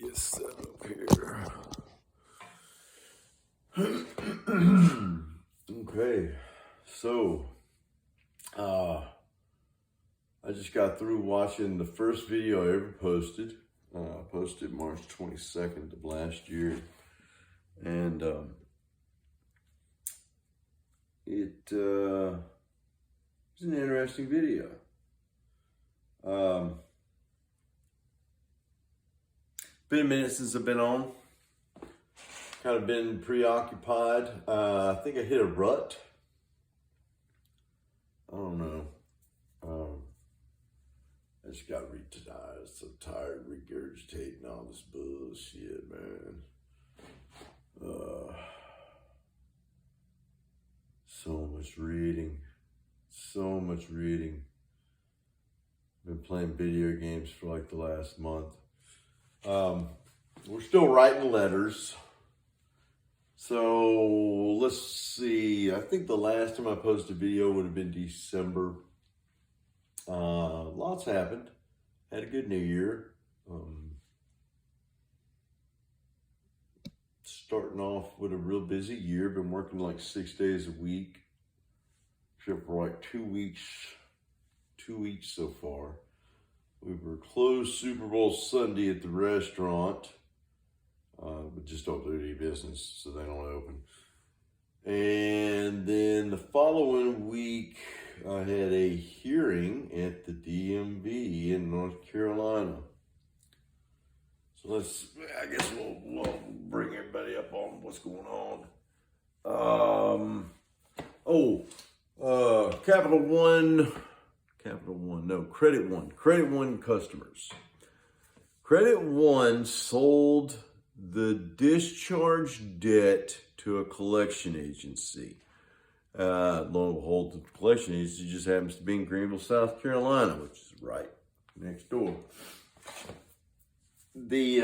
get set up here. Okay, so I just got through watching the first video I ever posted. I posted March 22nd of last year, and it was an interesting video. Been a minute since I've been on. Kind of been preoccupied. I think I hit a rut. I don't know. I just got retired. I'm so tired of regurgitating all this bullshit, man. So much reading. So much reading. Been playing video games for like the last month. We're still writing letters. So let's see. I think the last time I posted a video would have been December. Lots happened. Had a good New Year. Starting off with a real busy year. Been working like 6 days a week. Except for like 2 weeks. 2 weeks so far. We were closed Super Bowl Sunday at the restaurant. We just don't do any business, so they don't open. And then the following week, I had a hearing at the DMV in North Carolina. So I guess we'll bring everybody up on what's going on. Credit One customers. Credit One sold the discharge debt to a collection agency. Lo and behold, the collection agency just happens to be in Greenville, South Carolina, which is right next door. The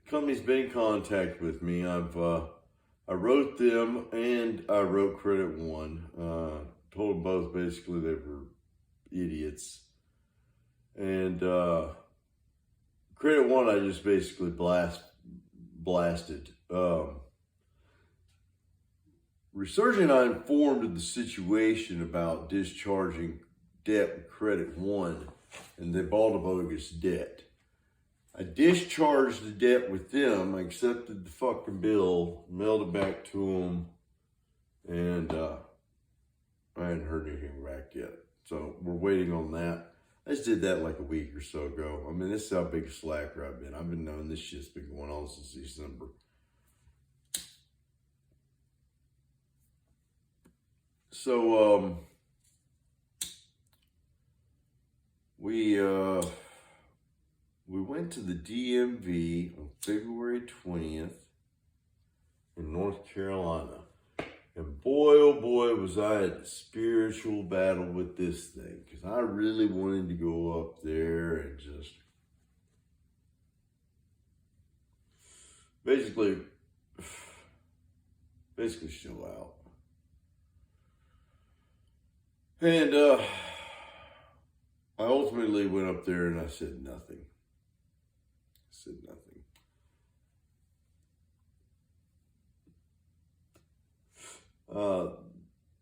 company's been in contact with me. I wrote them and I wrote Credit One. Told them both basically they were idiots. And Credit One, I just basically blasted. Resurgent, I informed of the situation about discharging debt with Credit One, and they bought a bogus debt. I discharged the debt with them. I accepted the fucking bill, mailed it back to them, and I hadn't heard anything back yet. So we're waiting on that. I just did that like a week or so ago. I mean, this is how big a slacker I've been. I've been knowing this shit's been going on since December. So, we went to the DMV on February 20th in North Carolina. And boy, oh boy, was I at a spiritual battle with this thing. Because I really wanted to go up there and just basically chill out. And I ultimately went up there and I said nothing.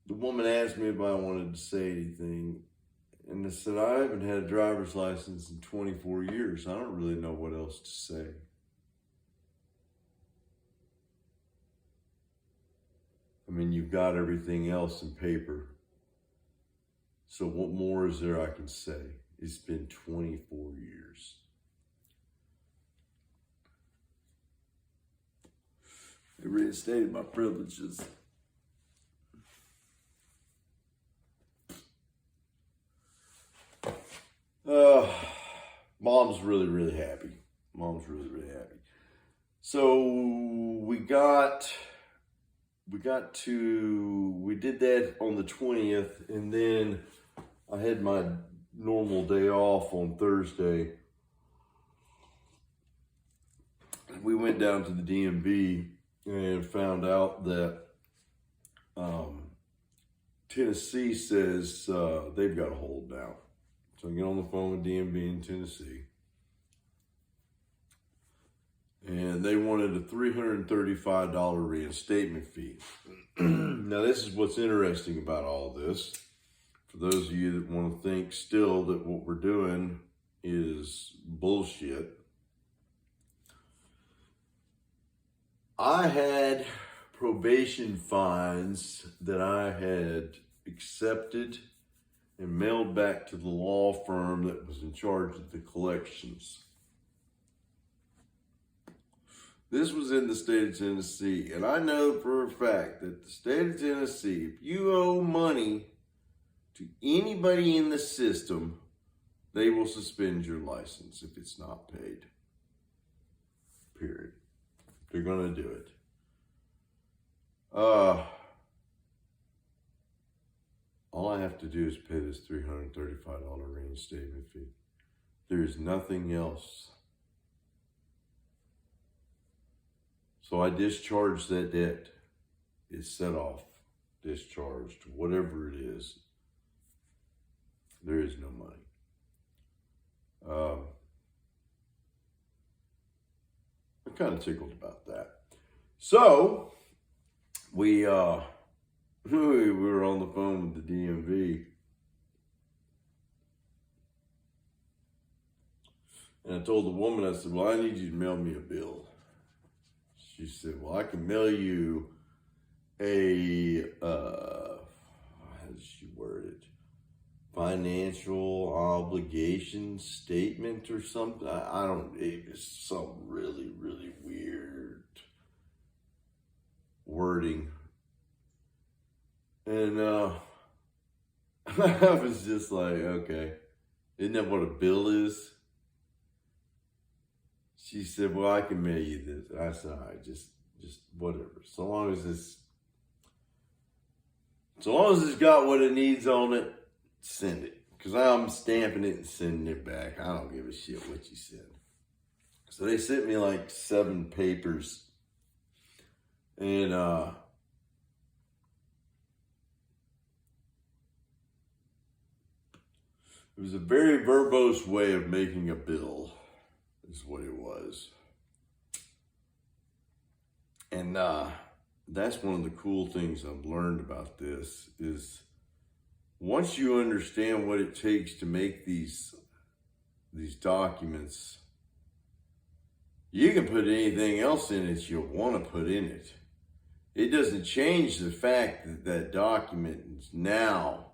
The woman asked me if I wanted to say anything, and I said, I haven't had a driver's license in 24 years. I don't really know what else to say. I mean, you've got everything else in paper. So what more is there I can say? It's been 24 years. They reinstated my privileges. Mom's really, really happy. So we did that on the 20th, and then I had my normal day off on Thursday. We went down to the DMV and found out that Tennessee says they've got a hold now. So I get on the phone with DMV in Tennessee. and they wanted a $335 reinstatement fee. Now, this is what's interesting about all this. For those of you that want to think still that what we're doing is bullshit, I had probation fines that I had accepted and mailed back to the law firm that was in charge of the collections. This was in the state of Tennessee, and I know for a fact that the state of Tennessee, if you owe money to anybody in the system, they will suspend your license if it's not paid. Period. They're going to do it. All I have to do is pay this $335 reinstatement fee. There is nothing else. So I discharged that debt. It's set off, discharged, whatever it is. There is no money. I'm kind of tickled about that. So we were on the phone with the DMV, and I told the woman, I said, well, I need you to mail me a bill. She said, well, I can mail you a, how did she word it? Financial obligation statement or something. I don't, it was some really, really weird wording. And I was just like, okay, isn't that what a bill is? She said, well, I can mail you this. I said, all right, just whatever. So long as it's got what it needs on it, send it. Because I'm stamping it and sending it back. I don't give a shit what you said. So they sent me like 7 papers. And it was a very verbose way of making a bill, is what it was. And that's one of the cool things I've learned about this is once you understand what it takes to make these documents, you can put anything else in it you want to put in it. It doesn't change the fact that that document is now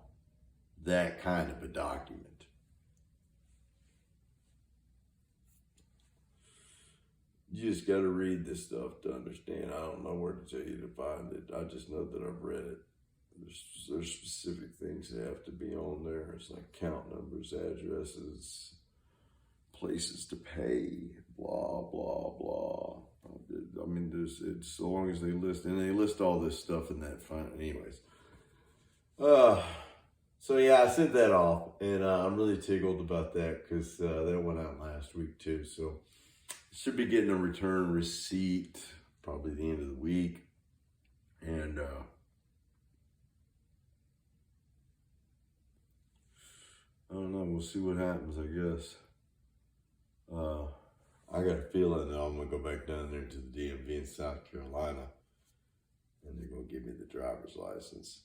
that kind of a document. You just got to read this stuff to understand. I don't know where to tell you to find it. I just know that I've read it. There's specific things that have to be on there. It's like account numbers, addresses, places to pay, blah, blah, blah. I mean, it's so long as they list, and they list all this stuff in that file. Anyways. So yeah, I sent that off, and I'm really tickled about that because that went out last week too. So should be getting a return receipt probably the end of the week. And I don't know, we'll see what happens, I guess. I got a feeling that I'm gonna go back down there to the DMV in South Carolina and they're gonna give me the driver's license.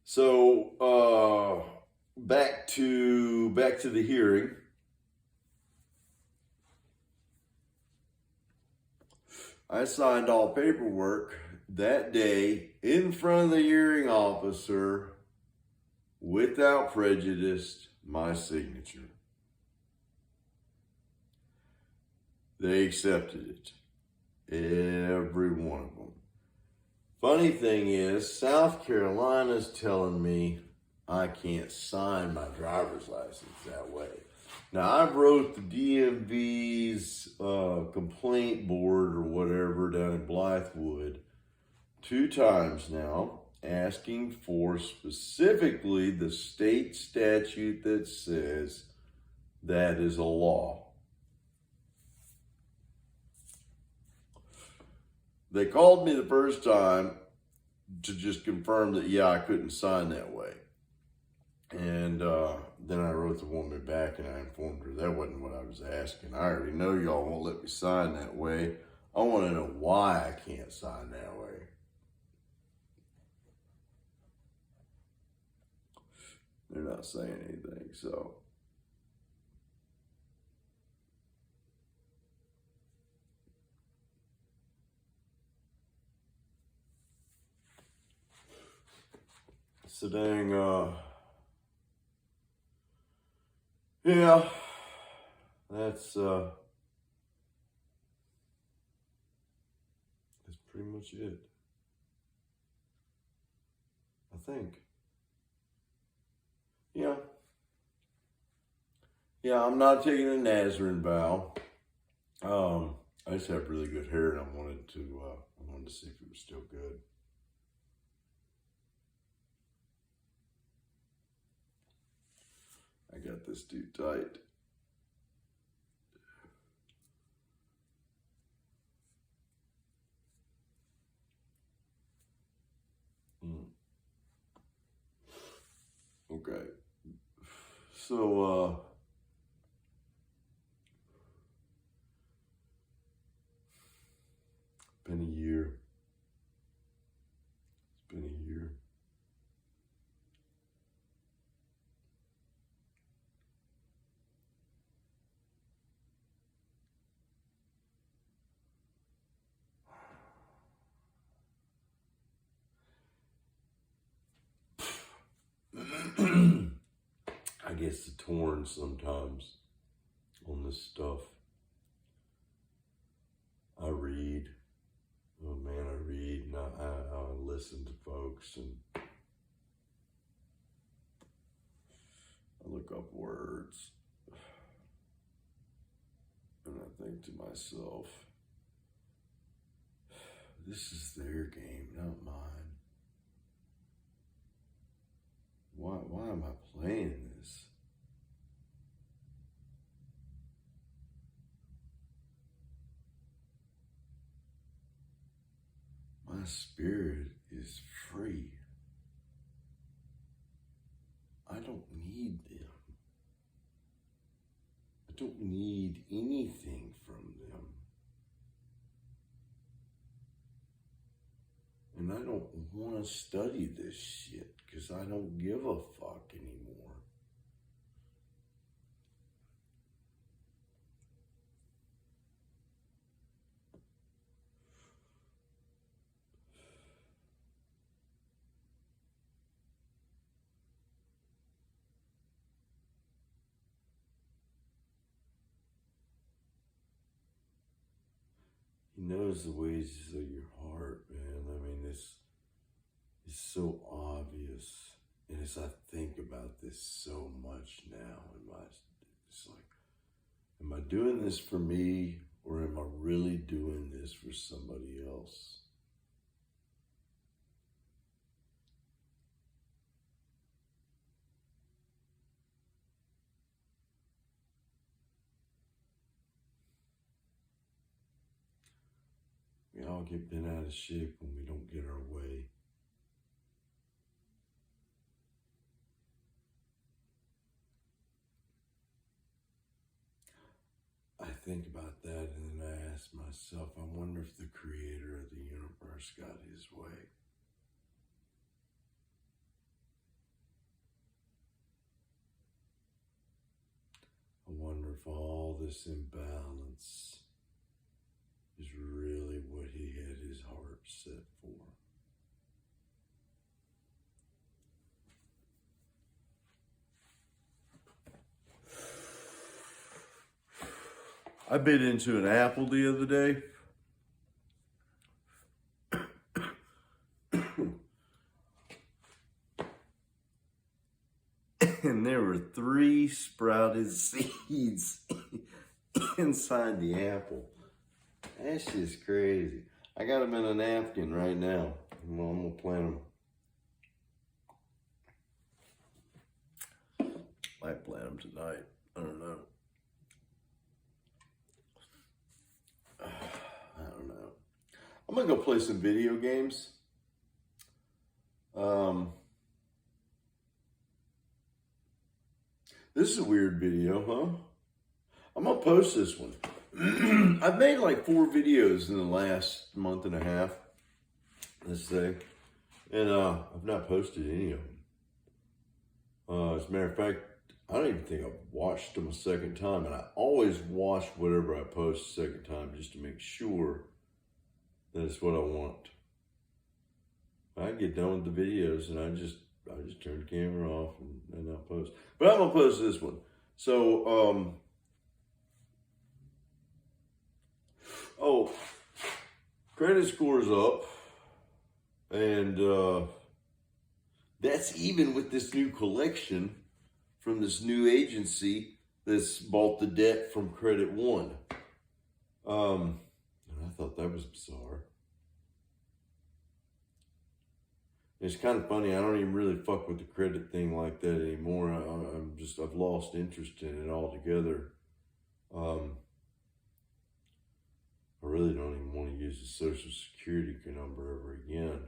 So back to the hearing. I signed all paperwork that day in front of the hearing officer without prejudice, my signature. They accepted it. Every one of them. Funny thing is, South Carolina's telling me I can't sign my driver's license that way. Now, I've wrote the DMV's complaint board or whatever down in Blythewood 2 times now, asking for specifically the state statute that says that is a law. They called me the first time to just confirm that, yeah, I couldn't sign that way. And then I wrote the woman back and I informed her that wasn't what I was asking. I already know y'all won't let me sign that way. I want to know why I can't sign that way. They're not saying anything, so. So dang, yeah, that's pretty much it, I think. Yeah. Yeah, I'm not taking a Nazarene vow. I just have really good hair and I wanted to see if it was still good. I got this too tight. Okay. So, been a year. It's been a year. I get torn sometimes on this stuff. I read. Oh man, I read and I listen to folks and I look up words and I think to myself, this is their game, not mine. Why am I playing this? My spirit is free. I don't need them. I don't need anything from them. And I don't want to study this shit because I don't give a fuck anymore. He knows the ways of your heart, man. I mean, this is so obvious. And as I think about this so much now, it's like, am I doing this for me or am I really doing this for somebody else? We all get bent out of shape when we don't get our way. I think about that and then I ask myself, I wonder if the creator of the universe got his way. I wonder if all this imbalance is really what he had his heart set for. I bit into an apple the other day. And there were 3 sprouted seeds inside the apple. That's just crazy. I got them in a napkin right now. Well, I'm gonna plant them. Might plant them tonight. I don't know. I'm gonna go play some video games. This is a weird video, huh? I'm gonna post this one. I've made like 4 videos in the last month and a half, let's say, and I've not posted any of them. As a matter of fact, I don't even think I've watched them a second time, and I always watch whatever I post a second time just to make sure that it's what I want. I get done with the videos and I just turn the camera off and I'll post. But I'm gonna post this one. So credit score's up, and that's even with this new collection from this new agency that's bought the debt from Credit One. And I thought that was bizarre. It's kind of funny. I don't even really fuck with the credit thing like that anymore. I've lost interest in it altogether. I really don't even want to use the Social Security number ever again.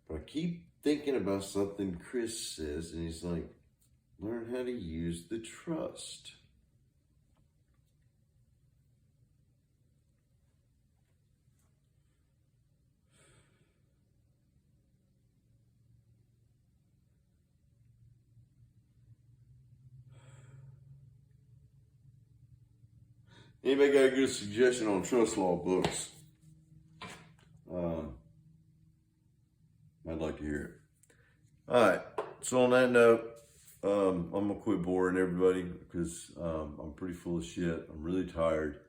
But I keep thinking about something Chris says, and he's like, learn how to use the trust. Anybody got a good suggestion on trust law books? I'd like to hear it. All right. So on that note, I'm gonna quit boring everybody because I'm pretty full of shit. I'm really tired.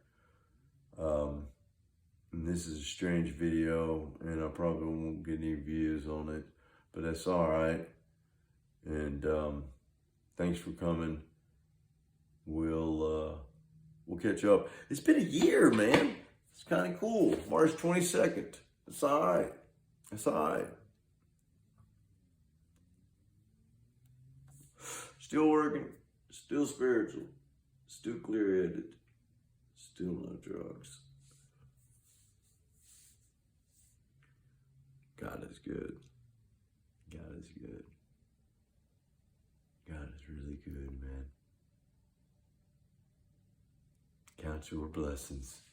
And this is a strange video, and I probably won't get any views on it, but that's all right. And thanks for coming. We'll catch up. It's been a year, man. It's kind of cool. March 22nd. It's all right. It's all right. Still working. Still spiritual. Still clear-headed. Still no drugs. God is good. God is good. God is really good, man. Count your blessings.